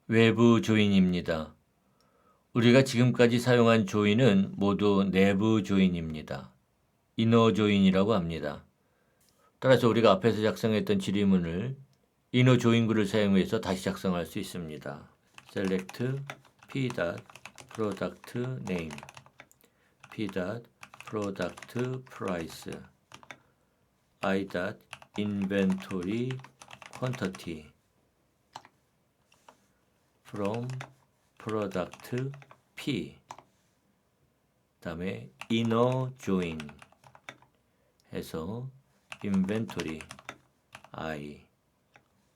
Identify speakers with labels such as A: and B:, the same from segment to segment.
A: 외부 조인입니다. 우리가 지금까지 사용한 조인은 모두 내부 조인입니다. 이너 조인이라고 합니다. 따라서 우리가 앞에서 작성했던 지리문을 이너 조인구를 사용해서 다시 작성할 수 있습니다. select p. product name p. product price i. inventory quantity from product p. 다음에 inner join 해서 inventory i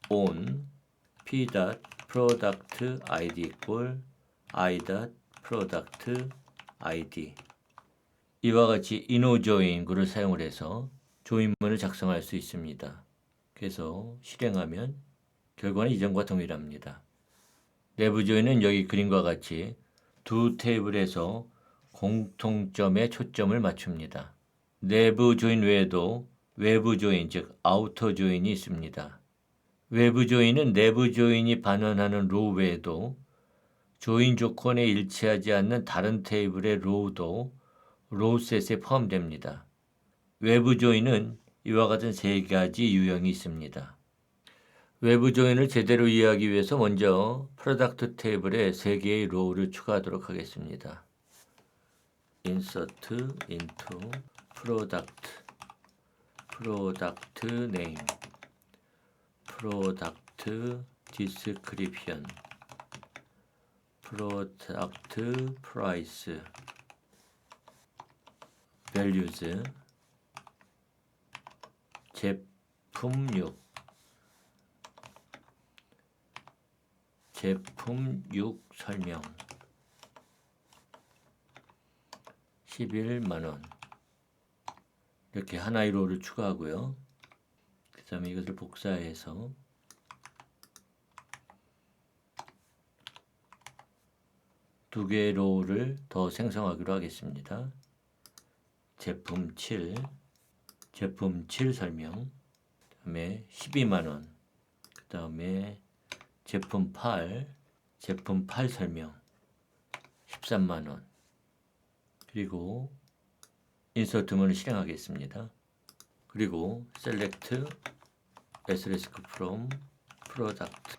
A: on p. product id equal i. product id. 이와 같이 inner join 구를 사용을 해서 조인문을 작성할 수 있습니다. 그래서 실행하면 결과는 이전과 동일합니다. 내부 조인은 여기 그림과 같이 두 테이블에서 공통점에 초점을 맞춥니다. 내부 조인 외에도 외부 조인, 즉 아우터 조인이 있습니다. 외부 조인은 내부 조인이 반환하는 로우 외에도 조인 조건에 일치하지 않는 다른 테이블의 로우도 로우셋에 포함됩니다. 외부 조인은 이와 같은 세 가지 유형이 있습니다. 외부 조인을 제대로 이해하기 위해서 먼저 프로덕트 테이블에 세 개의 로우를 추가하도록 하겠습니다. insert into product name, product description, product price, values, 제품 6 설명 11만원 이렇게 하나의 로우를 추가하고요. 그 다음에 이것을 복사해서 두 개의 로우를 더 생성하기로 하겠습니다. 제품 7 설명, 그 다음에 12만원, 그 다음에 제품 8 설명 13만원, 그리고 인서트문을 실행하겠습니다. 그리고 select from product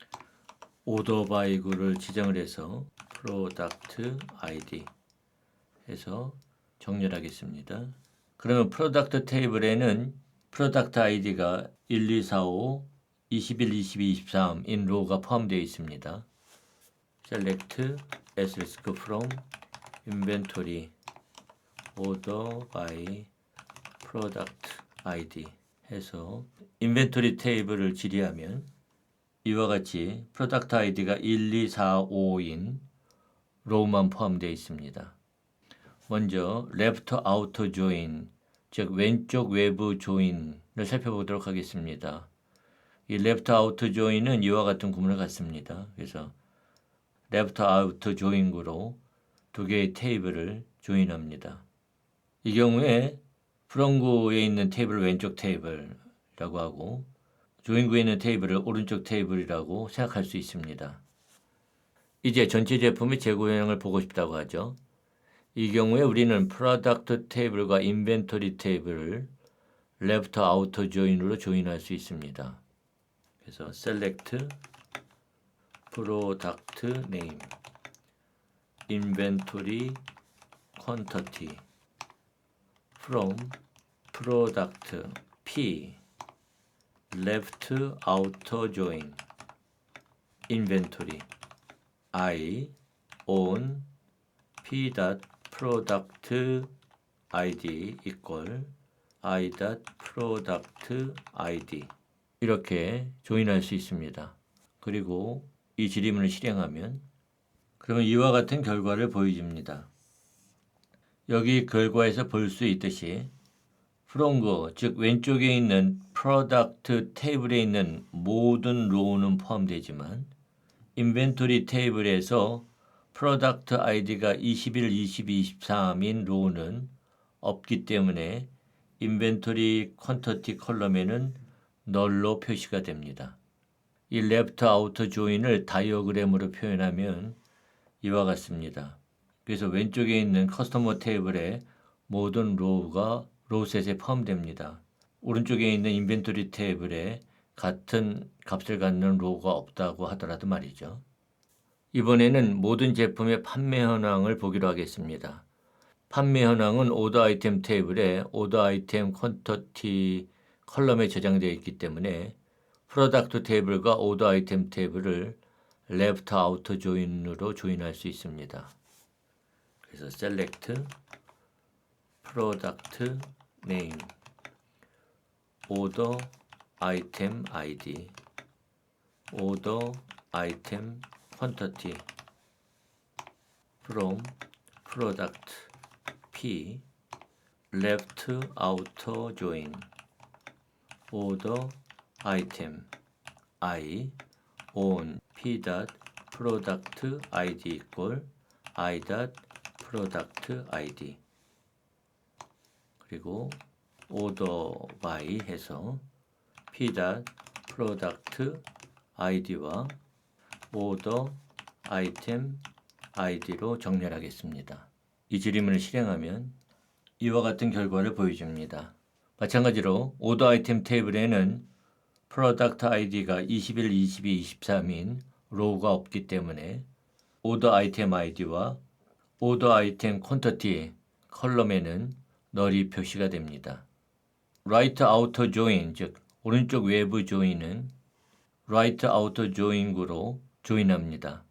A: order by 구를 지정을 해서 product id 해서 정렬하겠습니다. 그러면 프로덕트 테이블에는 프로덕트 아이디가 1, 2, 4, 5, 21, 22, 23인 로우가 포함되어 있습니다. select from inventory order by product id 해서 인벤토리 테이블을 질의하면 이와 같이 프로덕트 아이디가 1, 2, 4, 5인 로우만 포함되어 있습니다. 먼저 left outer join, 즉 왼쪽 외부 조인을 살펴보도록 하겠습니다. 이 left outer join은 이와 같은 구문을 갖습니다. 그래서 left outer join구로 두 개의 테이블을 조인합니다. 이 경우에 from구에 있는 테이블을 왼쪽 테이블이라고 하고 조인구에 있는 테이블을 오른쪽 테이블이라고 생각할 수 있습니다. 이제 전체 제품의 재고 현황을 보고 싶다고 하죠. 이 경우에 우리는 프로덕트 테이블과 인벤토리 테이블을 left outer join으로 조인할 수 있습니다. 그래서 select product name, inventory quantity from product p, left outer join, inventory I on p. product id equal i. product id 이렇게 조인할 수 있습니다. 그리고 이 지리문을 실행하면 그러면 이와 같은 결과를 보여줍니다. 여기 결과에서 볼 수 있듯이 from구, 즉 왼쪽에 있는 product 테이블에 있는 모든 로우는 포함되지만 인벤토리 테이블에서 프로덕트 아이디가 21, 22, 23인 로우는 없기 때문에 인벤토리 퀀터티 컬럼에는 널로 표시가 됩니다. 이 left out join을 다이어그램으로 표현하면 이와 같습니다. 그래서 왼쪽에 있는 커스터머 테이블의 모든 로우가 로우셋에 포함됩니다. 오른쪽에 있는 인벤토리 테이블에 같은 값을 갖는 로우가 없다고 하더라도 말이죠. 이번에는 모든 제품의 판매 현황을 보기로 하겠습니다. 판매 현황은 오더 아이템 테이블에 오더 아이템 퀀터티 컬럼에 저장되어 있기 때문에 프로덕트 테이블과 오더 아이템 테이블을 left out join으로 조인할 수 있습니다. 그래서 select product name order item ID order item quantity from product P left outer join order item I on P dot product ID equal I dot product ID 그리고 order by 해서 P dot product ID와 order item ID로 정렬하겠습니다. 이 지름을 실행하면 이와 같은 결과를 보여줍니다. 마찬가지로 오더 아이템 테이블에는 프로덕트 아이디가 21, 22, 23인 로우가 없기 때문에 오더 아이템 아이디와 오더 아이템 퀀터티 컬럼에는 널이 표시가 됩니다. right outer join, 즉 오른쪽 외부 조인은 right outer join으로 조인합니다.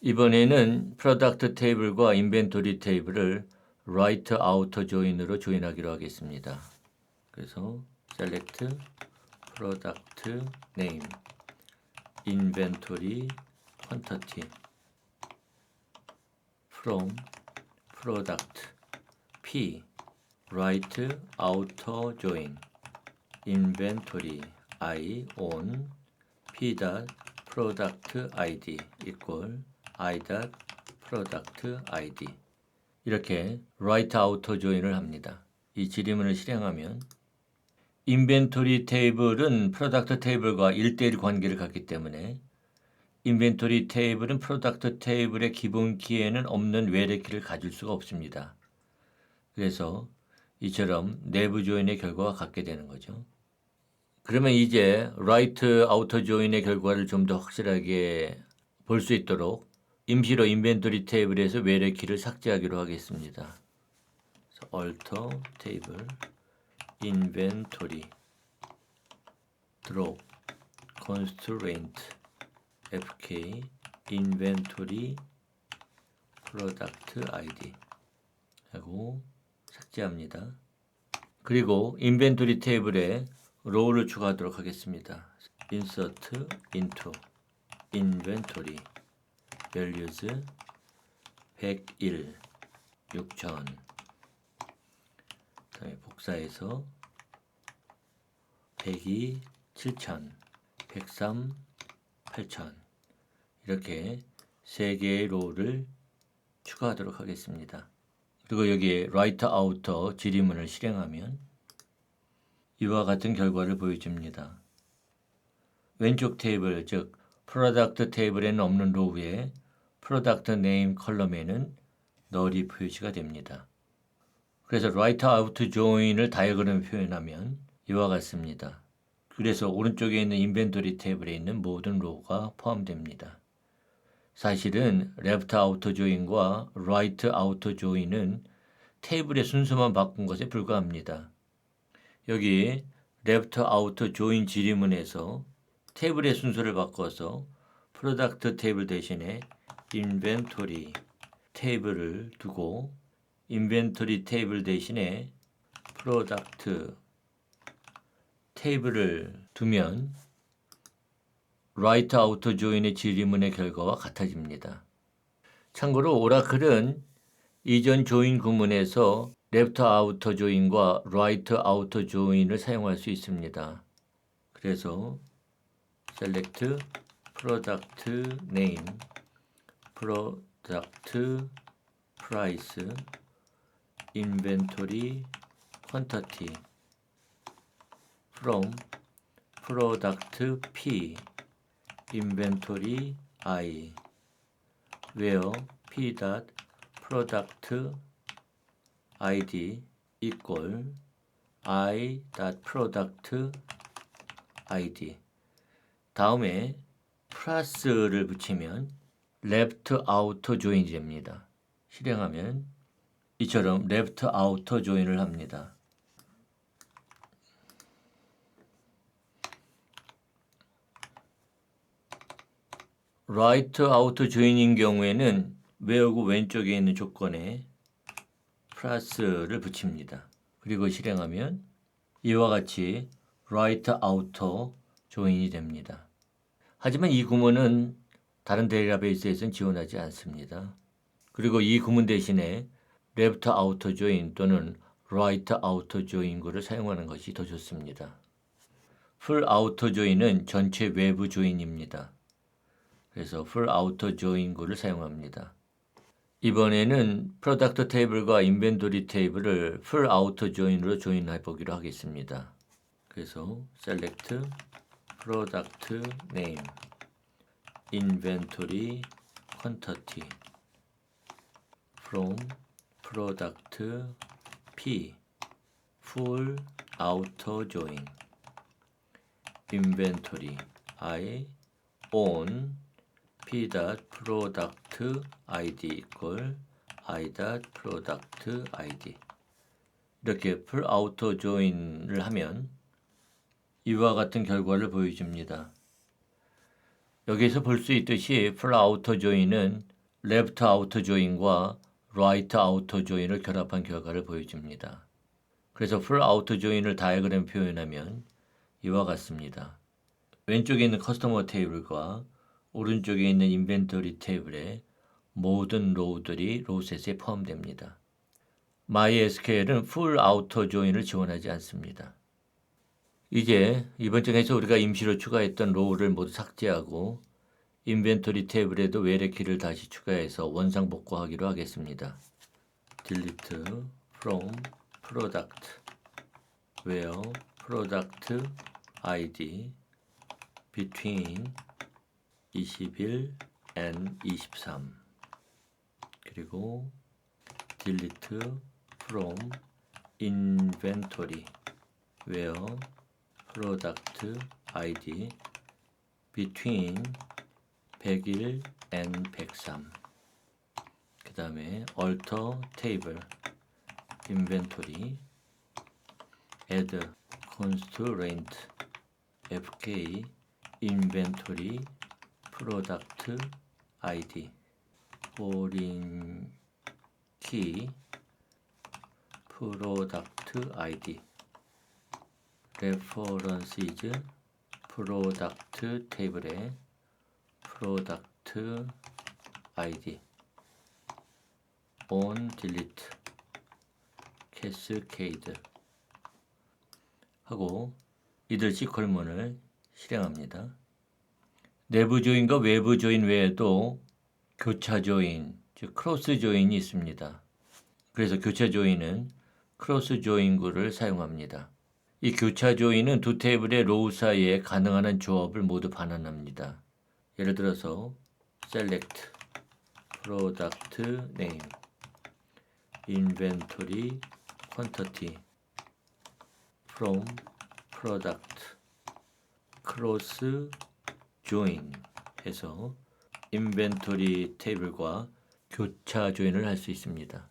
A: 이번에는 프로덕트 테이블과 인벤토리 테이블을 right outer join으로 조인하기로 하겠습니다. 그래서 select product name inventory quantity from product P right outer join inventory I on P dot product ID equal I dot product ID 이렇게 right outer join을 합니다. 이 지름을 실행하면 인벤토리 테이블은 프로덕트 테이블과 1:1 관계를 갖기 때문에 인벤토리 테이블은 프로덕트 테이블의 기본 키에는 없는 외래 키를 가질 수가 없습니다. 그래서 이처럼 내부 조인의 결과가 같게 되는 거죠. 그러면 이제 right outer join의 결과를 좀 더 확실하게 볼 수 있도록 임시로 인벤토리 테이블에서 외래 키를 삭제하기로 하겠습니다. alter table inventory drop constraint fk inventory product id 하고 삭제합니다. 그리고 인벤토리 테이블에 로우를 추가하도록 하겠습니다. insert into inventory values 101 6000 그다음에 복사해서 102 7000 103 8000 이렇게 3개의 로우를 추가하도록 하겠습니다. 그리고 여기에 right outer 지리문을 실행하면 이와 같은 결과를 보여줍니다. 왼쪽 테이블, 즉 프로덕트 테이블에는 없는 로우에 프로덕트 네임 컬럼에는 널이 표시가 됩니다. 그래서 right out join을 다이어그램 표현하면 이와 같습니다. 그래서 오른쪽에 있는 인벤토리 테이블에 있는 모든 로우가 포함됩니다. 사실은 left out join과 right out join은 테이블의 순서만 바꾼 것에 불과합니다. 여기 left out join 지리문에서 테이블의 순서를 바꿔서 프로덕트 테이블 대신에 인벤토리 테이블을 두고 인벤토리 테이블 대신에 프로덕트 테이블을 두면 right out join의 지리문의 결과와 같아집니다. 참고로 오라클은 이전 조인 구문에서 left outer join과 right outer join을 사용할 수 있습니다. 그래서 select product name, product price, inventory quantity from product P inventory I where p.product id equal i.product id 다음에 플러스를 붙이면 left outer join이 됩니다. 실행하면 이처럼 left outer join을 합니다. right outer join인 경우에는 외우고 왼쪽에 있는 조건에 플러스를 붙입니다. 그리고 실행하면 이와 같이 right outer join이 됩니다. 하지만 이 구문은 다른 데이터베이스에서는 지원하지 않습니다. 그리고 이 구문 대신에 left outer join 또는 right outer join구를 사용하는 것이 더 좋습니다. full outer join은 전체 외부 조인입니다. 그래서 full outer join구를 사용합니다. 이번에는 프로덕트 테이블과 인벤토리 테이블을 full outer join으로 조인해 보기로 하겠습니다. 그래서 select product name inventory quantity from product P full outer join inventory I on p.product id equal i.product id 이렇게 full outer join을 하면 이와 같은 결과를 보여줍니다. 여기서 볼 수 있듯이 full outer join은 left outer join과 right outer join을 결합한 결과를 보여줍니다. 그래서 full outer join을 다이어그램 표현하면 이와 같습니다. 왼쪽에 있는 커스터머 테이블과 오른쪽에 있는 인벤토리 테이블에 모든 로우들이 로우셋에 포함됩니다. MySQL은 full outer join을 지원하지 않습니다. 이제 이번 장에서 우리가 임시로 추가했던 로우를 모두 삭제하고 인벤토리 테이블에도 외래키를 다시 추가해서 원상복구하기로 하겠습니다. delete from product where product id between 21 and 23 그리고 delete from inventory where product id between 101 and 103 그 다음에 alter table inventory add constraint fk inventory product id foreign key product id references product table에 product id on delete cascade 하고 이들식 걸문을 실행합니다. 내부 조인과 외부 조인 외에도 교차 조인, 즉 크로스 조인이 있습니다. 그래서 교차 조인은 크로스 조인구를 사용합니다. 이 교차 조인은 두 테이블의 로우 사이에 가능한 조합을 모두 반환합니다. 예를 들어서 select product name inventory quantity from product cross join 해서 인벤토리 테이블과 교차 조인을 할 수 있습니다.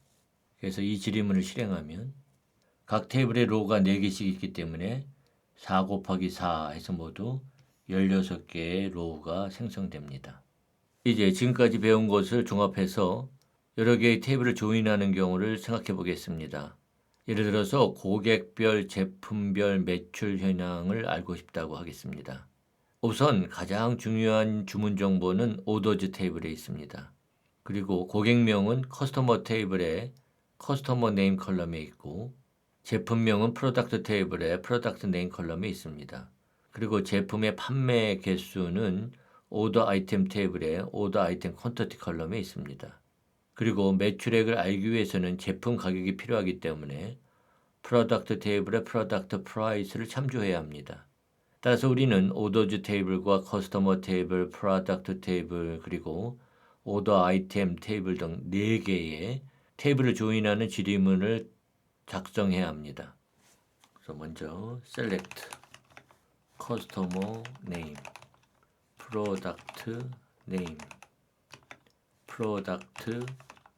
A: 그래서 이 지리문을 실행하면 각 테이블에 로우가 4개씩 있기 때문에 4 곱하기 4 해서 모두 16개의 로우가 생성됩니다. 이제 지금까지 배운 것을 종합해서 여러 개의 테이블을 조인하는 경우를 생각해 보겠습니다. 예를 들어서 고객별, 제품별 매출 현황을 알고 싶다고 하겠습니다. 우선 가장 중요한 주문 정보는 오더즈 테이블에 있습니다. 그리고 고객명은 커스터머 테이블에 커스터머 네임 컬럼에 있고 제품명은 프로덕트 테이블에 프로덕트 네임 컬럼에 있습니다. 그리고 제품의 판매 개수는 오더 아이템 테이블에 오더 아이템 퀀터티 컬럼에 있습니다. 그리고 매출액을 알기 위해서는 제품 가격이 필요하기 때문에 프로덕트 테이블의 프로덕트 프라이스를 참조해야 합니다. 따라서 우리는 오더즈 테이블과 커스터머 테이블, 프로덕트 테이블, 그리고 오더 아이템 테이블 등 4개의 테이블을 조인하는 지리문을 작성해야 합니다. 그래서 먼저 select customer name, product name, product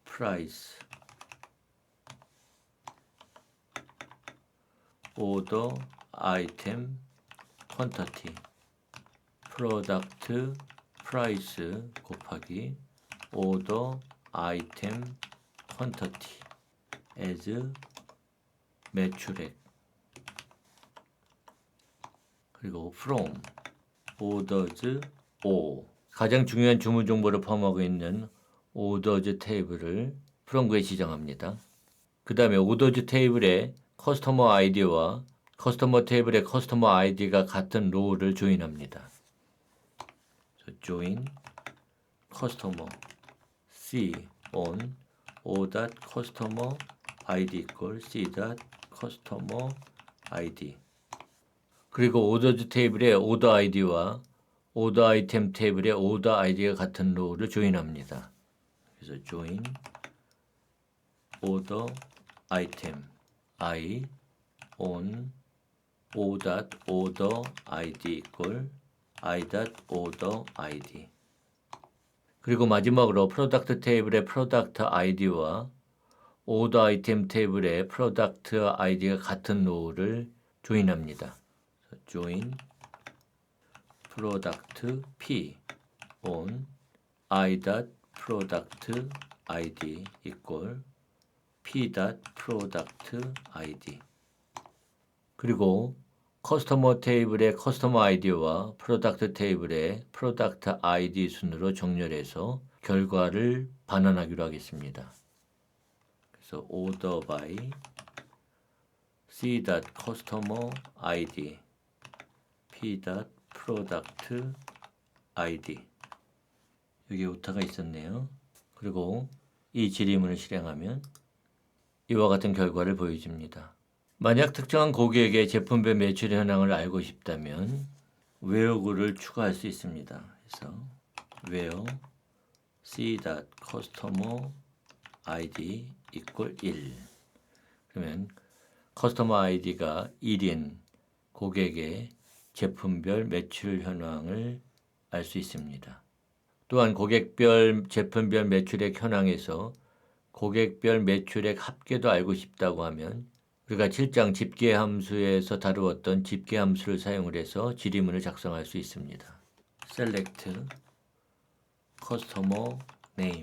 A: price, order item quantity, product price 곱하기 order item quantity as 매출액, 그리고 from orders o, 가장 중요한 주문 정보를 포함하고 있는 orders 테이블을 from에 지정합니다. 그 다음에 orders 테이블에 커스터머 아이디와 커스터머 테이블에 커스터머 아이디가 같은 로우를 조인합니다. join customer c on o.customer id equal c.customer id, 그리고 오더즈 테이블에 오더 아이디와 오더 아이템 테이블에 오더 아이디가 같은 로우를 조인합니다. 그래서 join order item I on o.order id equal i.order id, 그리고 마지막으로 프로덕트 테이블의 프로덕트 아이디와 오더 아이템 테이블의 프로덕트 아이디가 같은 로우를 조인합니다. join product p on i.product id equal p.product id, 그리고 커스터머 테이블의 커스터머 아이디와 프로덕트 테이블의 프로덕트 아이디 순으로 정렬해서 결과를 반환하기로 하겠습니다. 그래서 order by c.customer id p.product id, 여기 오타가 있었네요. 그리고 이 지리문을 실행하면 이와 같은 결과를 보여줍니다. 만약 특정한 고객의 제품별 매출 현황을 알고 싶다면 where를 추가할 수 있습니다. 그래서 where c.customer id equal 1, 그러면 커스터머 아이디가 1인 고객의 제품별 매출 현황을 알 수 있습니다. 또한 고객별 제품별 매출액 현황에서 고객별 매출액 합계도 알고 싶다고 하면 우리가 7장 집계 함수에서 다루었던 집계 함수를 사용을 해서 지리문을 작성할 수 있습니다. select customer name,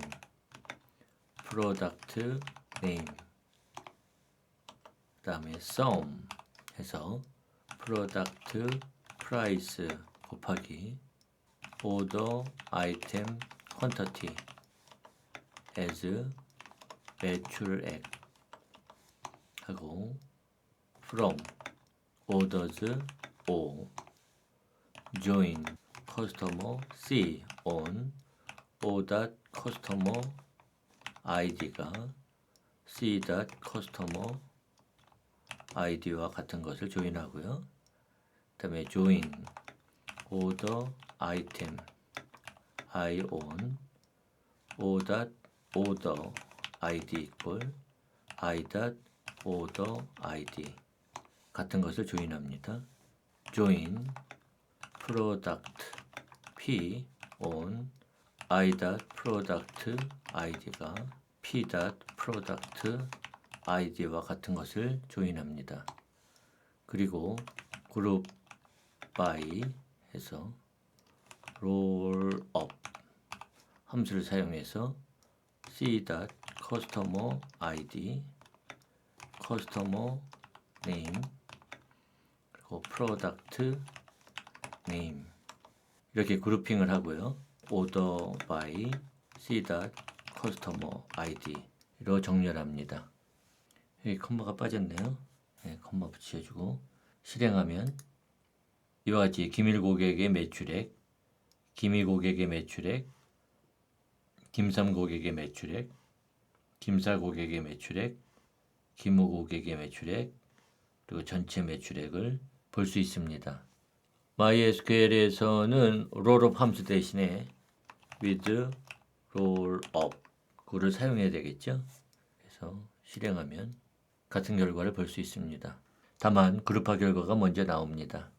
A: product name, 그 다음에 sum 해서 product price 곱하기 order item quantity as 매출액 하고 from orders o join customer c on o.customer id가 c.customer id와 같은 것을 조인하고요. 그 다음에 join order item I on o.order id equal i.order id 같은 것을 조인합니다. join product p on i.product id가 p.product id와 같은 것을 조인합니다. 그리고 group by 해서 roll up 함수를 사용해서 c.customer id, customer name, 그리고 product name 이렇게 그룹핑을 하고요. order by c.customer id로 정렬합니다. 여기 컴마가 빠졌네요. 네, 컴마 붙여주고 실행하면 이와 같이 기밀 고객의 매출액, 기미 고객의 매출액, 김삼 고객의 매출액, 김사 고객의 매출액, 김호 고객의 매출액, 그리고 전체 매출액을 볼 수 있습니다. MySQL에서는 rollup 함수 대신에 with rollup 그를 사용해야 되겠죠. 그래서 실행하면 같은 결과를 볼 수 있습니다. 다만 그룹화 결과가 먼저 나옵니다.